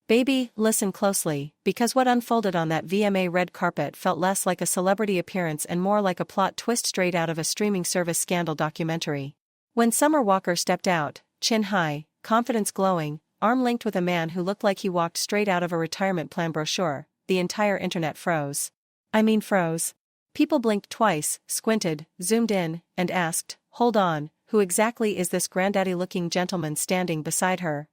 Baby, listen closely, because what unfolded on that VMA red carpet felt less like a celebrity appearance and more like a plot twist straight out of a streaming service scandal documentary. When Summer Walker stepped out, chin high, confidence glowing, arm linked with a man who looked like he walked straight out of a retirement plan brochure, the entire internet froze. I mean froze. People blinked twice, squinted, zoomed in, and asked, "Hold on, who exactly is this granddaddy-looking gentleman standing beside her?"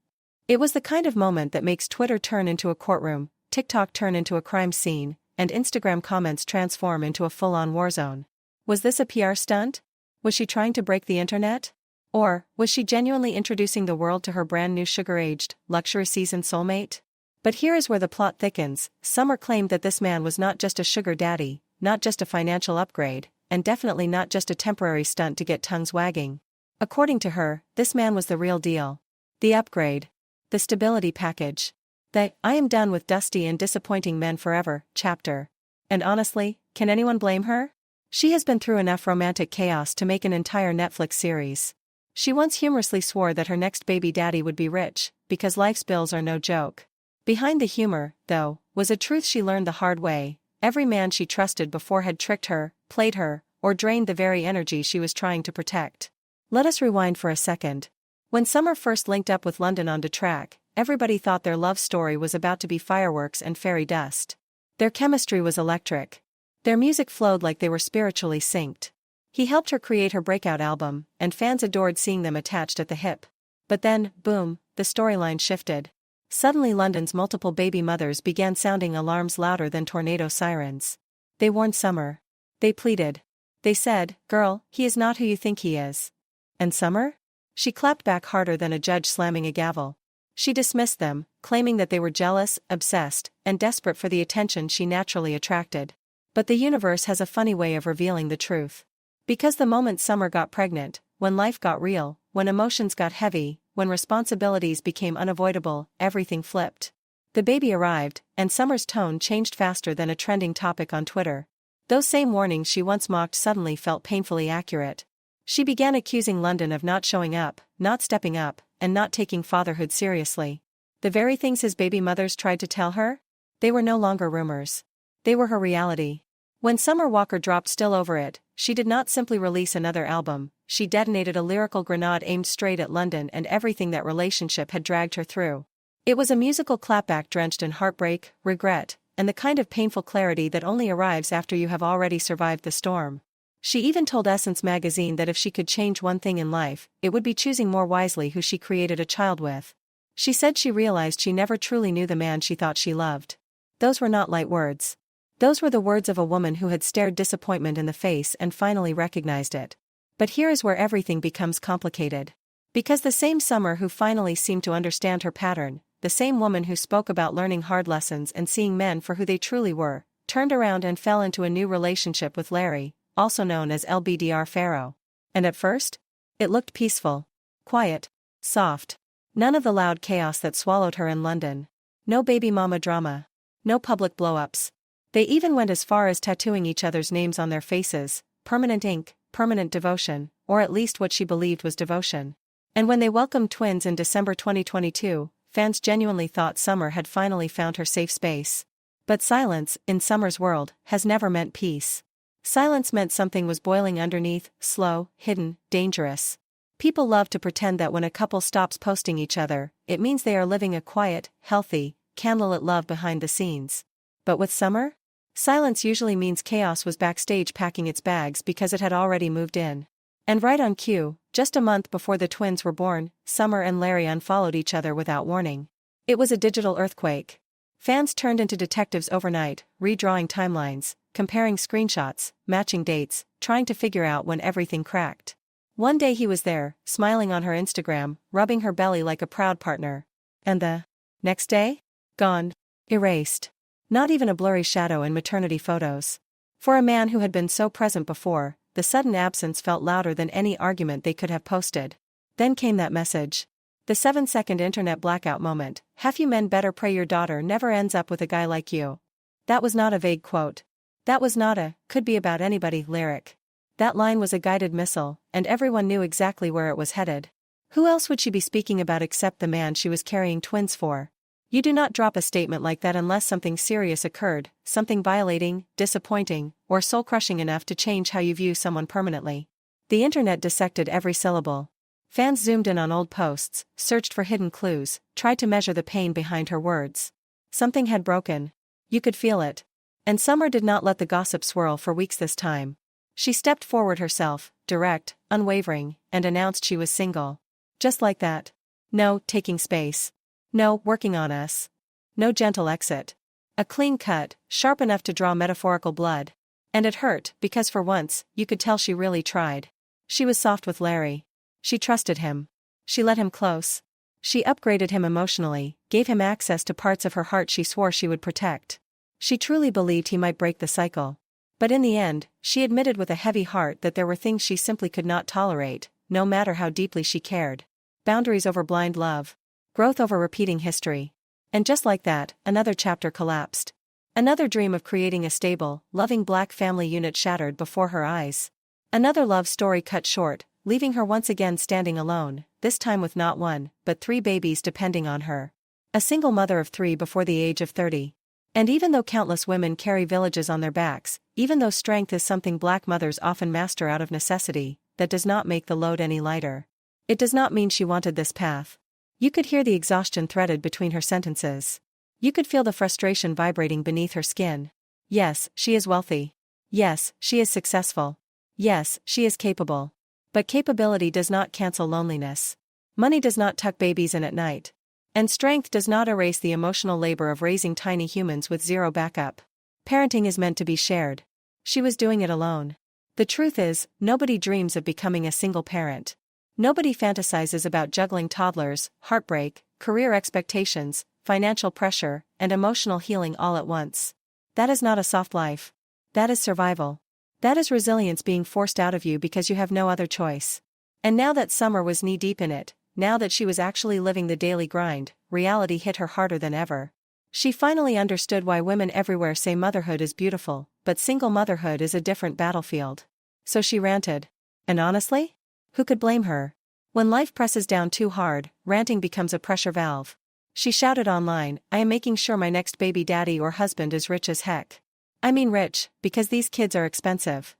It was the kind of moment that makes Twitter turn into a courtroom, TikTok turn into a crime scene, and Instagram comments transform into a full-on war zone. Was this a PR stunt? Was she trying to break the internet? Or was she genuinely introducing the world to her brand-new sugar-aged, luxury-seasoned soulmate? But here is where the plot thickens. Summer claimed that this man was not just a sugar daddy, not just a financial upgrade, and definitely not just a temporary stunt to get tongues wagging. According to her, this man was the real deal. The upgrade. The stability package. The "I am done with dusty and disappointing men forever" chapter. And honestly, can anyone blame her? She has been through enough romantic chaos to make an entire Netflix series. She once humorously swore that her next baby daddy would be rich, because life's bills are no joke. Behind the humor, though, was a truth she learned the hard way. Every man she trusted before had tricked her, played her, or drained the very energy she was trying to protect. Let us rewind for a second. When Summer first linked up with London on the track, everybody thought their love story was about to be fireworks and fairy dust. Their chemistry was electric. Their music flowed like they were spiritually synced. He helped her create her breakout album, and fans adored seeing them attached at the hip. But then, boom, the storyline shifted. Suddenly London's multiple baby mothers began sounding alarms louder than tornado sirens. They warned Summer. They pleaded. They said, "Girl, he is not who you think he is." And Summer? She clapped back harder than a judge slamming a gavel. She dismissed them, claiming that they were jealous, obsessed, and desperate for the attention she naturally attracted. But the universe has a funny way of revealing the truth. Because the moment Summer got pregnant, when life got real, when emotions got heavy, when responsibilities became unavoidable, everything flipped. The baby arrived, and Summer's tone changed faster than a trending topic on Twitter. Those same warnings she once mocked suddenly felt painfully accurate. She began accusing London of not showing up, not stepping up, and not taking fatherhood seriously. The very things his baby mothers tried to tell her? They were no longer rumors. They were her reality. When Summer Walker dropped Still Over It, she did not simply release another album, she detonated a lyrical grenade aimed straight at London and everything that relationship had dragged her through. It was a musical clapback drenched in heartbreak, regret, and the kind of painful clarity that only arrives after you have already survived the storm. She even told Essence magazine that if she could change one thing in life, it would be choosing more wisely who she created a child with. She said she realized she never truly knew the man she thought she loved. Those were not light words. Those were the words of a woman who had stared disappointment in the face and finally recognized it. But here is where everything becomes complicated. Because the same Summer who finally seemed to understand her pattern, the same woman who spoke about learning hard lessons and seeing men for who they truly were, turned around and fell into a new relationship with Larry, also known as LBDR Pharaoh. And at first, it looked peaceful, quiet, soft. None of the loud chaos that swallowed her in London. No baby mama drama. No public blow-ups. They even went as far as tattooing each other's names on their faces, permanent ink, permanent devotion, or at least what she believed was devotion. And when they welcomed twins in December 2022, fans genuinely thought Summer had finally found her safe space. But silence, in Summer's world, has never meant peace. Silence meant something was boiling underneath, slow, hidden, dangerous. People love to pretend that when a couple stops posting each other, it means they are living a quiet, healthy, candlelit love behind the scenes. But with Summer? Silence usually means chaos was backstage packing its bags because it had already moved in. And right on cue, just a month before the twins were born, Summer and Larry unfollowed each other without warning. It was a digital earthquake. Fans turned into detectives overnight, redrawing timelines, comparing screenshots, matching dates, trying to figure out when everything cracked. One day he was there, smiling on her Instagram, rubbing her belly like a proud partner. And the next day? Gone. Erased. Not even a blurry shadow in maternity photos. For a man who had been so present before, the sudden absence felt louder than any argument they could have posted. Then came that message. The 7-second internet blackout moment, "Half you men better pray your daughter never ends up with a guy like you." That was not a vague quote. That was not a, could be about anybody, lyric. That line was a guided missile, and everyone knew exactly where it was headed. Who else would she be speaking about except the man she was carrying twins for? You do not drop a statement like that unless something serious occurred, something violating, disappointing, or soul-crushing enough to change how you view someone permanently. The internet dissected every syllable. Fans zoomed in on old posts, searched for hidden clues, tried to measure the pain behind her words. Something had broken. You could feel it. And Summer did not let the gossip swirl for weeks this time. She stepped forward herself, direct, unwavering, and announced she was single. Just like that. No taking space. No working on us. No gentle exit. A clean cut, sharp enough to draw metaphorical blood. And it hurt, because for once, you could tell she really tried. She was soft with Larry. She trusted him. She let him close. She upgraded him emotionally, gave him access to parts of her heart she swore she would protect. She truly believed he might break the cycle. But in the end, she admitted with a heavy heart that there were things she simply could not tolerate, no matter how deeply she cared. Boundaries over blind love. Growth over repeating history. And just like that, another chapter collapsed. Another dream of creating a stable, loving black family unit shattered before her eyes. Another love story cut short, leaving her once again standing alone, this time with not one, but 3 babies depending on her. A single mother of 3 before the age of 30. And even though countless women carry villages on their backs, even though strength is something black mothers often master out of necessity, that does not make the load any lighter. It does not mean she wanted this path. You could hear the exhaustion threaded between her sentences. You could feel the frustration vibrating beneath her skin. Yes, she is wealthy. Yes, she is successful. Yes, she is capable. But capability does not cancel loneliness. Money does not tuck babies in at night. And strength does not erase the emotional labor of raising tiny humans with zero backup. Parenting is meant to be shared. She was doing it alone. The truth is, nobody dreams of becoming a single parent. Nobody fantasizes about juggling toddlers, heartbreak, career expectations, financial pressure, and emotional healing all at once. That is not a soft life. That is survival. That is resilience being forced out of you because you have no other choice. And now that Summer was knee-deep in it, now that she was actually living the daily grind, reality hit her harder than ever. She finally understood why women everywhere say motherhood is beautiful, but single motherhood is a different battlefield. So she ranted. And honestly? Who could blame her? When life presses down too hard, ranting becomes a pressure valve. She shouted online, "I am making sure my next baby daddy or husband is rich as heck. I mean rich, because these kids are expensive."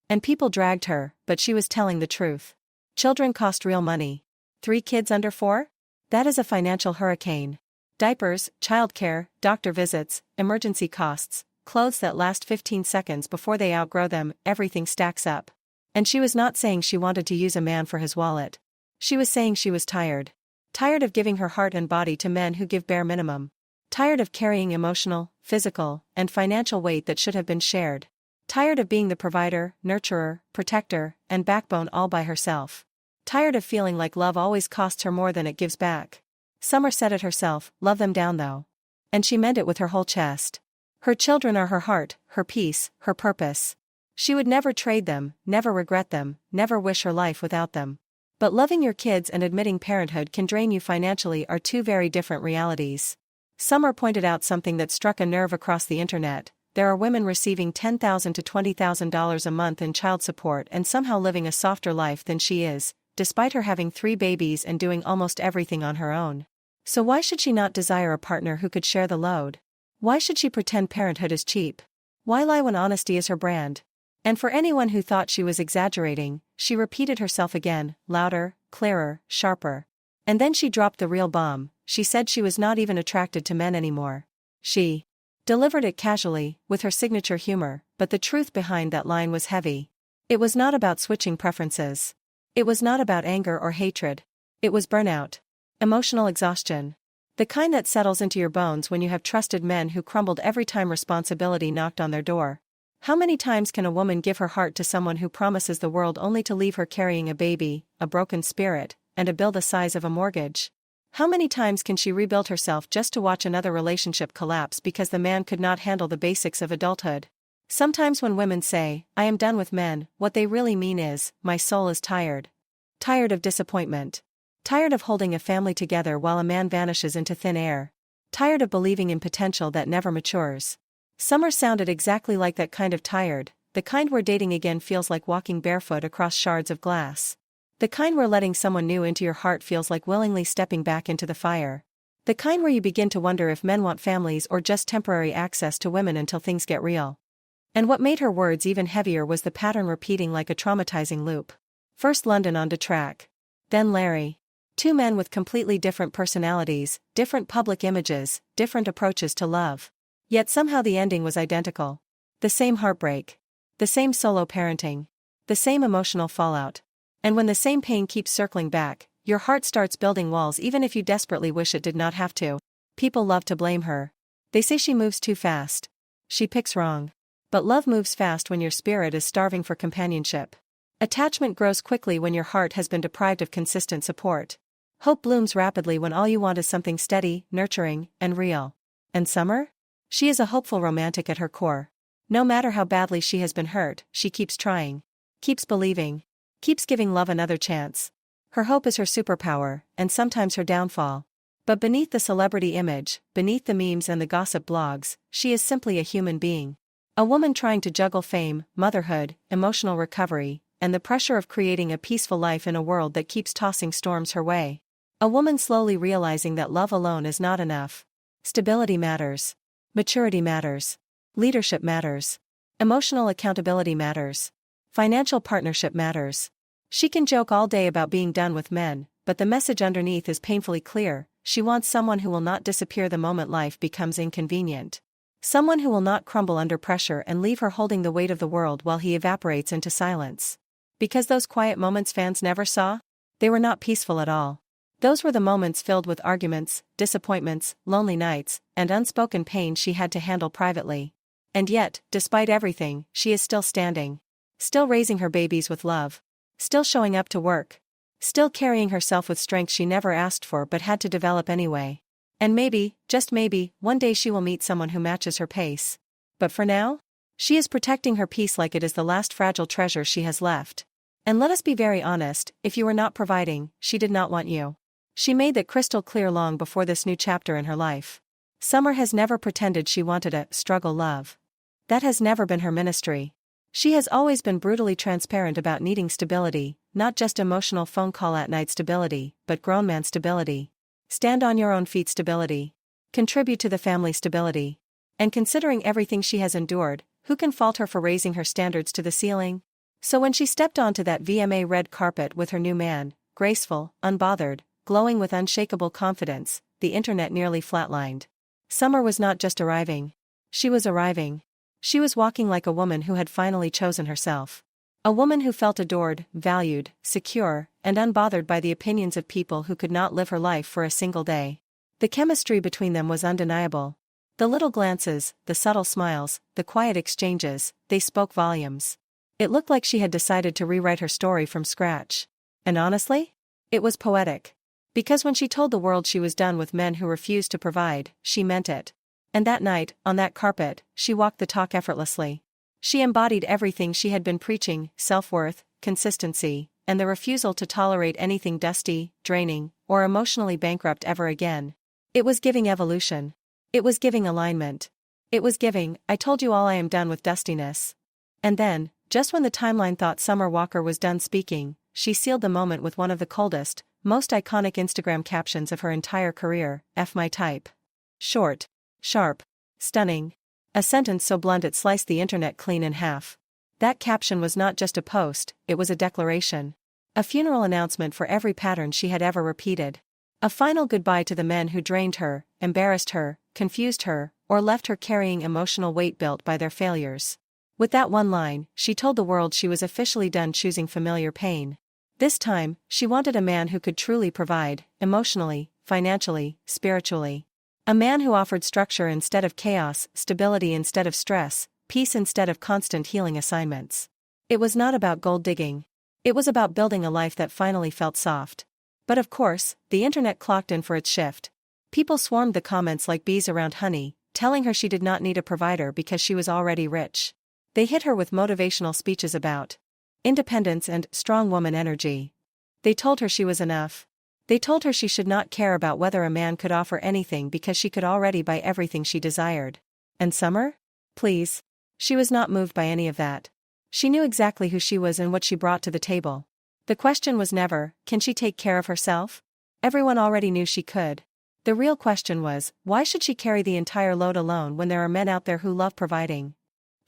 And people dragged her, but she was telling the truth. Children cost real money. 3 kids under 4? That is a financial hurricane. Diapers, childcare, doctor visits, emergency costs, clothes that last 15 seconds before they outgrow them, everything stacks up. And she was not saying she wanted to use a man for his wallet. She was saying she was tired. Tired of giving her heart and body to men who give bare minimum. Tired of carrying emotional, physical, and financial weight that should have been shared. Tired of being the provider, nurturer, protector, and backbone all by herself. Tired of feeling like love always costs her more than it gives back. Summer said it herself, love them down though. And she meant it with her whole chest. Her children are her heart, her peace, her purpose. She would never trade them, never regret them, never wish her life without them. But loving your kids and admitting parenthood can drain you financially are 2 very different realities. Summer pointed out something that struck a nerve across the internet. There are women receiving $10,000 to $20,000 a month in child support and somehow living a softer life than she is, despite her having 3 babies and doing almost everything on her own. So why should she not desire a partner who could share the load? Why should she pretend parenthood is cheap? Why lie when honesty is her brand? And for anyone who thought she was exaggerating, she repeated herself again, louder, clearer, sharper. And then she dropped the real bomb. She said she was not even attracted to men anymore. She delivered it casually, with her signature humor, but the truth behind that line was heavy. It was not about switching preferences. It was not about anger or hatred. It was burnout. Emotional exhaustion. The kind that settles into your bones when you have trusted men who crumbled every time responsibility knocked on their door. How many times can a woman give her heart to someone who promises the world only to leave her carrying a baby, a broken spirit, and a bill the size of a mortgage? How many times can she rebuild herself just to watch another relationship collapse because the man could not handle the basics of adulthood? Sometimes when women say, "I am done with men," what they really mean is, "My soul is tired." Tired of disappointment. Tired of holding a family together while a man vanishes into thin air. Tired of believing in potential that never matures. Summer sounded exactly like that kind of tired, the kind where dating again feels like walking barefoot across shards of glass. The kind where letting someone new into your heart feels like willingly stepping back into the fire. The kind where you begin to wonder if men want families or just temporary access to women until things get real. And what made her words even heavier was the pattern repeating like a traumatizing loop. First London onto track. Then Larry. Two men with completely different personalities, different public images, different approaches to love. Yet somehow the ending was identical. The same heartbreak. The same solo parenting. The same emotional fallout. And when the same pain keeps circling back, your heart starts building walls even if you desperately wish it did not have to. People love to blame her. They say she moves too fast. She picks wrong. But love moves fast when your spirit is starving for companionship. Attachment grows quickly when your heart has been deprived of consistent support. Hope blooms rapidly when all you want is something steady, nurturing, and real. And Summer? She is a hopeful romantic at her core. No matter how badly she has been hurt, she keeps trying. Keeps believing. Keeps giving love another chance. Her hope is her superpower, and sometimes her downfall. But beneath the celebrity image, beneath the memes and the gossip blogs, she is simply a human being. A woman trying to juggle fame, motherhood, emotional recovery, and the pressure of creating a peaceful life in a world that keeps tossing storms her way. A woman slowly realizing that love alone is not enough. Stability matters. Maturity matters. Leadership matters. Emotional accountability matters. Financial partnership matters. She can joke all day about being done with men, but the message underneath is painfully clear. She wants someone who will not disappear the moment life becomes inconvenient. Someone who will not crumble under pressure and leave her holding the weight of the world while he evaporates into silence. Because those quiet moments fans never saw? They were not peaceful at all. Those were the moments filled with arguments, disappointments, lonely nights, and unspoken pain she had to handle privately. And yet, despite everything, she is still standing. Still raising her babies with love. Still showing up to work. Still carrying herself with strength she never asked for but had to develop anyway. And maybe, just maybe, one day she will meet someone who matches her pace. But for now? She is protecting her peace like it is the last fragile treasure she has left. And let us be very honest, if you were not providing, she did not want you. She made that crystal clear long before this new chapter in her life. Summer has never pretended she wanted a struggle love. That has never been her ministry. She has always been brutally transparent about needing stability, not just emotional phone call at night stability, but grown man stability. Stand on your own feet stability. Contribute to the family stability. And considering everything she has endured, who can fault her for raising her standards to the ceiling? So when she stepped onto that VMA red carpet with her new man, graceful, unbothered, glowing with unshakable confidence, the internet nearly flatlined. Summer was not just arriving. She was arriving. She was walking like a woman who had finally chosen herself. A woman who felt adored, valued, secure, and unbothered by the opinions of people who could not live her life for a single day. The chemistry between them was undeniable. The little glances, the subtle smiles, the quiet exchanges, they spoke volumes. It looked like she had decided to rewrite her story from scratch. And honestly, it was poetic. Because when she told the world she was done with men who refused to provide, she meant it. And that night, on that carpet, she walked the talk effortlessly. She embodied everything she had been preaching: self-worth, consistency, and the refusal to tolerate anything dusty, draining, or emotionally bankrupt ever again. It was giving evolution. It was giving alignment. It was giving, I told you all, I am done with dustiness. And then, just when the timeline thought Summer Walker was done speaking, she sealed the moment with one of the coldest, most iconic Instagram captions of her entire career: F my type. Short. Sharp. Stunning. A sentence so blunt it sliced the internet clean in half. That caption was not just a post, it was a declaration. A funeral announcement for every pattern she had ever repeated. A final goodbye to the men who drained her, embarrassed her, confused her, or left her carrying emotional weight built by their failures. With that one line, she told the world she was officially done choosing familiar pain. This time, she wanted a man who could truly provide, emotionally, financially, spiritually. A man who offered structure instead of chaos, stability instead of stress, peace instead of constant healing assignments. It was not about gold digging. It was about building a life that finally felt soft. But of course, the internet clocked in for its shift. People swarmed the comments like bees around honey, telling her she did not need a provider because she was already rich. They hit her with motivational speeches about independence and strong woman energy. They told her she was enough. They told her she should not care about whether a man could offer anything because she could already buy everything she desired. And Summer? Please. She was not moved by any of that. She knew exactly who she was and what she brought to the table. The question was never, can she take care of herself? Everyone already knew she could. The real question was, why should she carry the entire load alone when there are men out there who love providing?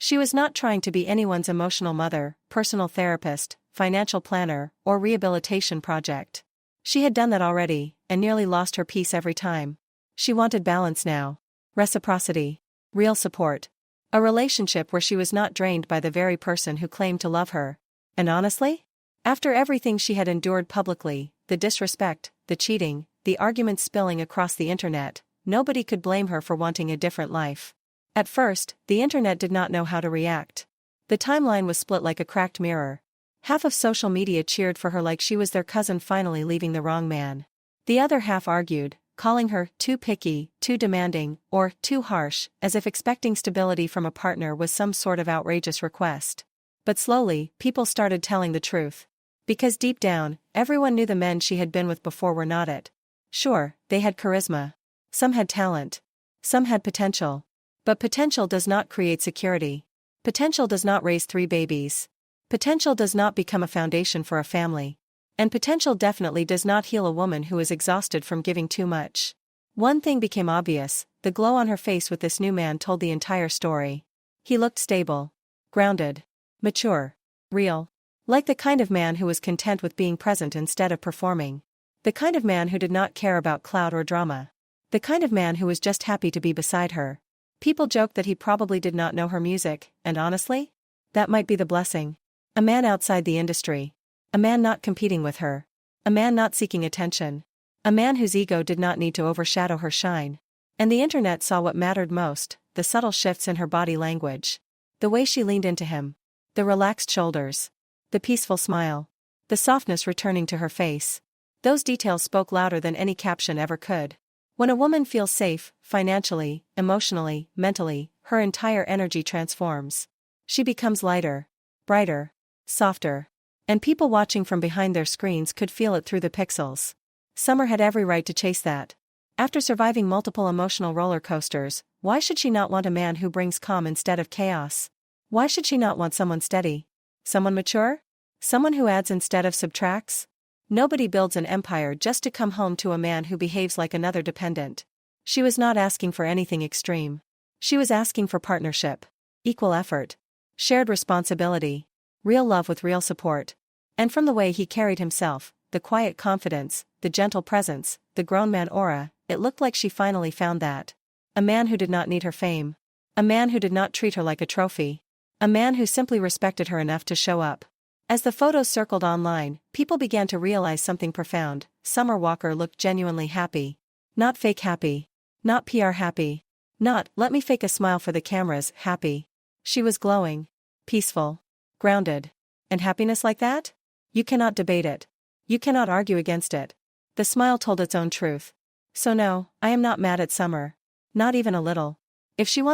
She was not trying to be anyone's emotional mother, personal therapist, financial planner, or rehabilitation project. She had done that already, and nearly lost her peace every time. She wanted balance now. Reciprocity. Real support. A relationship where she was not drained by the very person who claimed to love her. And honestly? After everything she had endured publicly, the disrespect, the cheating, the arguments spilling across the internet, nobody could blame her for wanting a different life. At first, the internet did not know how to react. The timeline was split like a cracked mirror. Half of social media cheered for her like she was their cousin finally leaving the wrong man. The other half argued, calling her too picky, too demanding, or too harsh, as if expecting stability from a partner was some sort of outrageous request. But slowly, people started telling the truth. Because deep down, everyone knew the men she had been with before were not it. Sure, they had charisma. Some had talent. Some had potential. But potential does not create security. Potential does not raise 3 babies. Potential does not become a foundation for a family. And potential definitely does not heal a woman who is exhausted from giving too much. One thing became obvious: the glow on her face with this new man told the entire story. He looked stable, grounded, mature, real. Like the kind of man who was content with being present instead of performing. The kind of man who did not care about clout or drama. The kind of man who was just happy to be beside her. People joked that he probably did not know her music, and honestly? That might be the blessing. A man outside the industry. A man not competing with her. A man not seeking attention. A man whose ego did not need to overshadow her shine. And the internet saw what mattered most: the subtle shifts in her body language. The way she leaned into him. The relaxed shoulders. The peaceful smile. The softness returning to her face. Those details spoke louder than any caption ever could. When a woman feels safe, financially, emotionally, mentally, her entire energy transforms. She becomes lighter, brighter, softer. And people watching from behind their screens could feel it through the pixels. Summer had every right to chase that. After surviving multiple emotional roller coasters, why should she not want a man who brings calm instead of chaos? Why should she not want someone steady? Someone mature? Someone who adds instead of subtracts? Nobody builds an empire just to come home to a man who behaves like another dependent. She was not asking for anything extreme. She was asking for partnership, equal effort, shared responsibility, real love with real support. And from the way he carried himself, the quiet confidence, the gentle presence, the grown man aura, it looked like she finally found that. A man who did not need her fame. A man who did not treat her like a trophy. A man who simply respected her enough to show up. As the photos circled online, people began to realize something profound. Summer Walker looked genuinely happy. Not fake happy. Not PR happy. Not, let me fake a smile for the cameras, happy. She was glowing. Peaceful. Grounded. And happiness like that? You cannot debate it. You cannot argue against it. The smile told its own truth. So no, I am not mad at Summer. Not even a little. If she wants